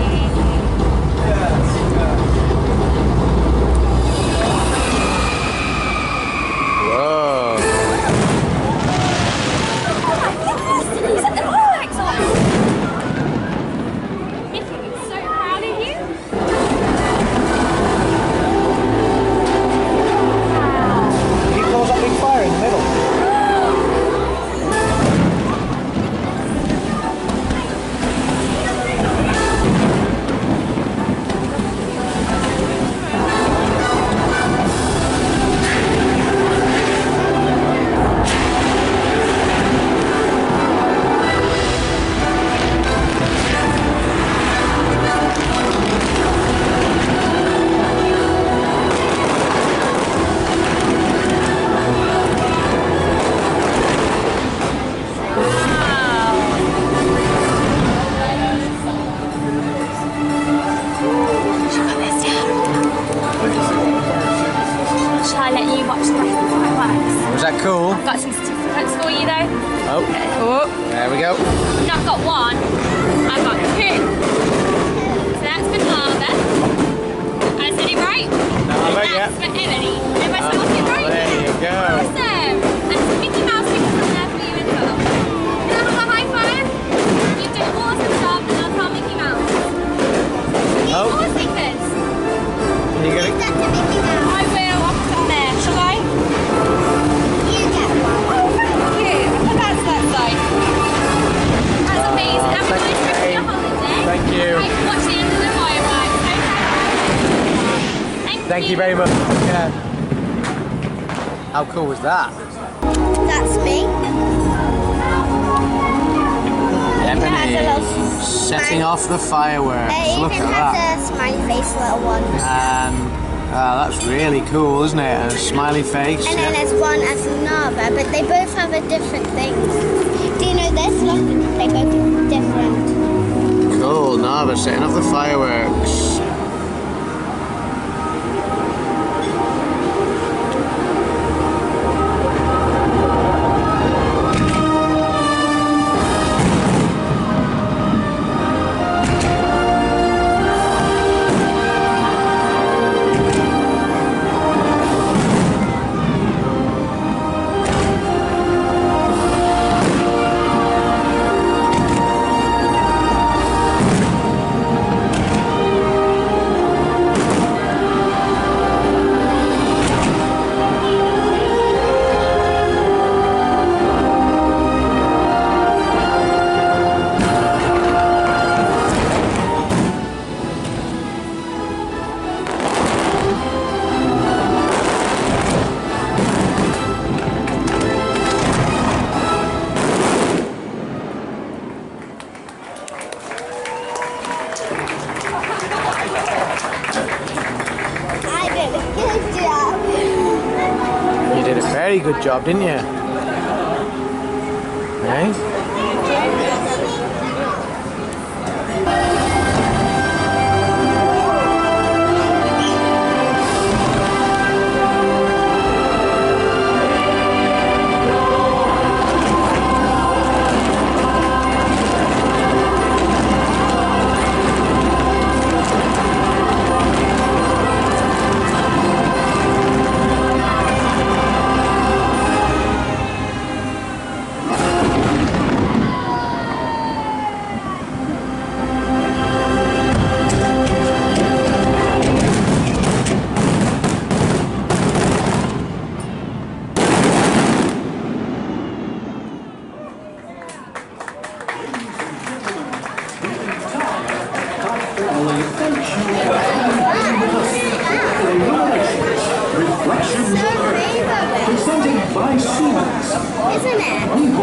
Whoa. He's at the climax on. Mickey, I'm so proud of you. He blows up big fire in the middle. Was that cool? I've got some certificates for you though. Oh. There we go. I've not got one, I've got 2. So that's for Narva. I said it right? Narva, yeah. That's for Ebony. Have I spelled it right? There you go. Awesome. And some Mickey Mouse stickers on there for you as well. Can I have a high five? You've done awesome job and I'll tell Mickey Mouse. Need more stickers. You get it? I will. I'll put them there. Shall I? You get one. Oh, thank you. I'll put that to that side. That's amazing. Have a nice rest of your holiday. Thank you. Right, watch the end of the fireworks. Okay. Thank you very much. Yeah. How cool was that? That's me. Ebony setting off the fireworks. It Look even at that. has a smiley face little one. And that's really cool, isn't it? And a smiley face. And then there's one as Narva, but they both have a different thing. Do you know this? Look, they both are different. Cool, Narva setting off the fireworks. Very good job, didn't you? Hey?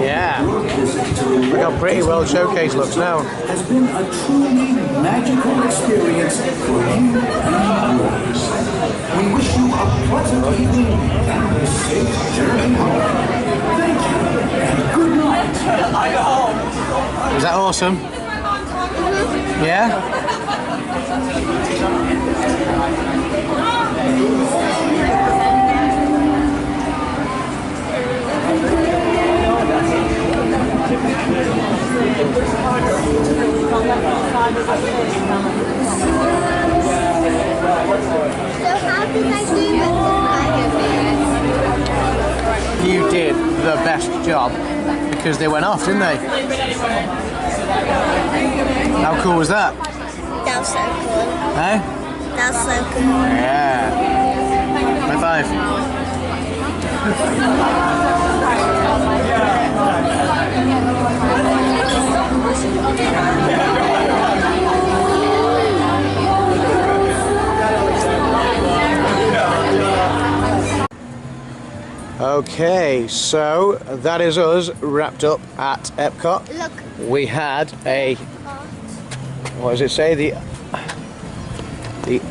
Yeah. Look how pretty World Showcase looks now. Has been a truly magical experience for you and yours. We wish you a pleasant evening and a safe journey home. Thank you and good night. Is that awesome? Yeah? You did the best job because they went off, didn't they? How cool was that? That was so cool. Eh? That's so cool. Yeah. High five. Okay, so that is us wrapped up at Epcot. Look. We had a, what does it say? The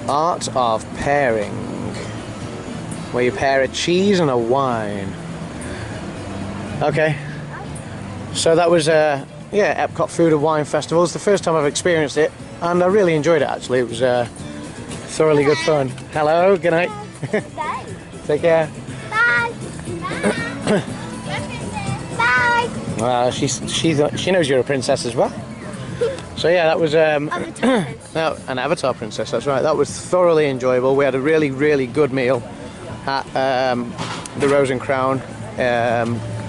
art of pairing, where you pair a cheese and a wine. Okay, so that was yeah, Epcot Food and Wine Festival. It's the first time I've experienced it, and I really enjoyed it. Actually, it was thoroughly good fun. Hello, good night. Take care. Bye. Bye. Well, she knows you're a princess as well. So yeah, that was no, an Avatar princess. That's right. That was thoroughly enjoyable. We had a really, really good meal at the Rose and Crown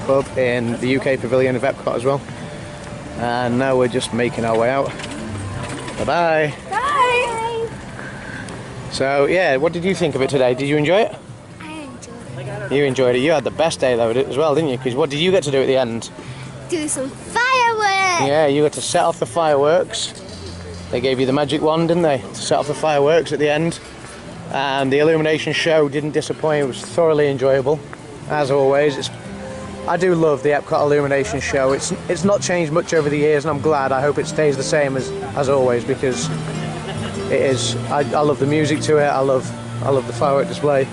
pub in the UK Pavilion of Epcot as well. And now we're just making our way out. Bye-bye. Bye. So yeah, what did you think of it today? Did you enjoy it? I enjoyed it. You enjoyed it. You had the best day though as well, didn't you? Because what did you get to do at the end? Do some fireworks. Yeah, you got to set off the fireworks. They gave you the magic wand, didn't they? To set off the fireworks at the end. And the illumination show didn't disappoint. It was thoroughly enjoyable, as always. I do love the Epcot Illumination show. It's not changed much over the years, and I'm glad. I hope it stays the same as always, because it is. I love the music to it. I love the firework display.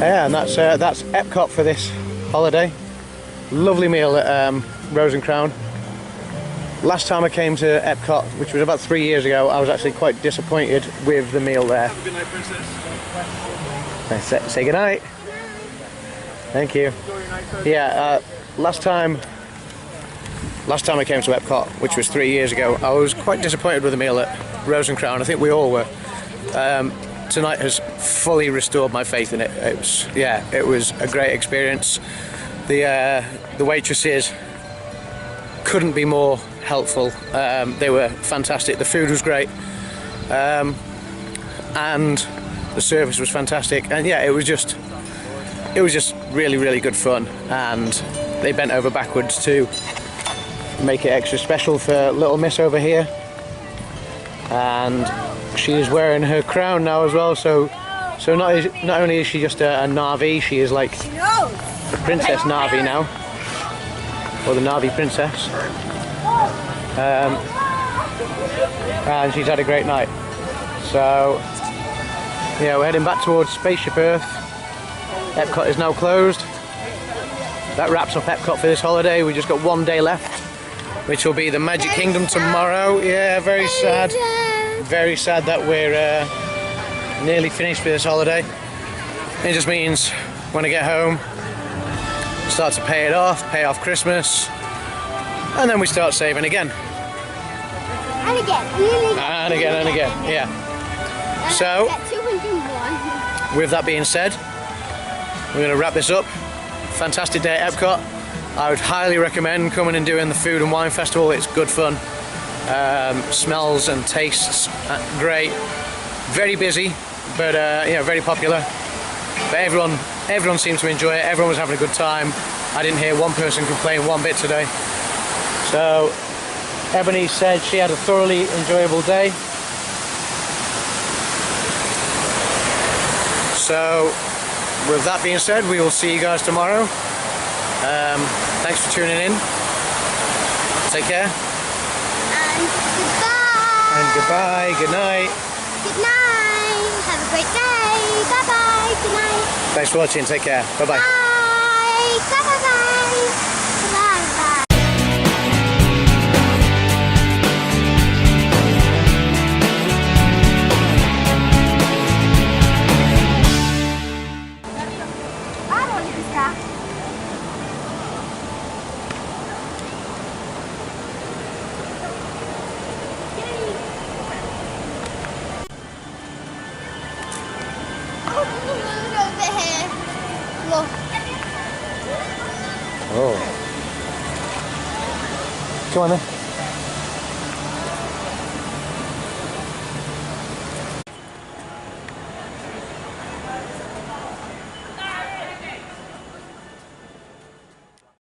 Yeah, and that's Epcot for this holiday. Lovely meal at Rose and Crown. Last time I came to Epcot, which was about 3 years ago, I was actually quite disappointed with the meal there. Have a good night, princess. Say goodnight. Thank you. Yeah, last time I came to Epcot, which was 3 years ago, I was quite disappointed with the meal at Rose and Crown. I think we all were. Tonight has fully restored my faith in it. It was a great experience. The waitresses couldn't be more helpful. They were fantastic. The food was great, and the service was fantastic. And yeah, it was just really, really good fun. And they bent over backwards to make it extra special for little miss over here. And she is wearing her crown now as well. So not only is she just a Na'vi, she is like the Princess Na'vi now, or the Na'vi princess. And she's had a great night. So Yeah, we're heading back towards Spaceship Earth. Epcot is now closed. That wraps up Epcot for this holiday. We just got one day left, which will be the Magic Kingdom tomorrow. Yeah, very sad. Very sad that we're nearly finished with this holiday. It just means when I get home, start to pay off Christmas, and then we start saving again. And again. And again, and again, yeah. So, with that being said, we're going to wrap this up. Fantastic day at Epcot. I would highly recommend coming and doing the Food and Wine Festival. It's good fun. Smells and tastes great. Very busy, but very popular. But everyone seemed to enjoy it. Everyone was having a good time. I didn't hear one person complain one bit today. So Ebony said she had a thoroughly enjoyable day. So with that being said, we will see you guys tomorrow. Thanks for tuning in. Take care. And goodbye. Good night. Good night. Have a great day. Bye bye. Good night. Thanks for watching. Take care. Bye bye. Bye. Bye bye bye. Bye bye. Oh. Come on then.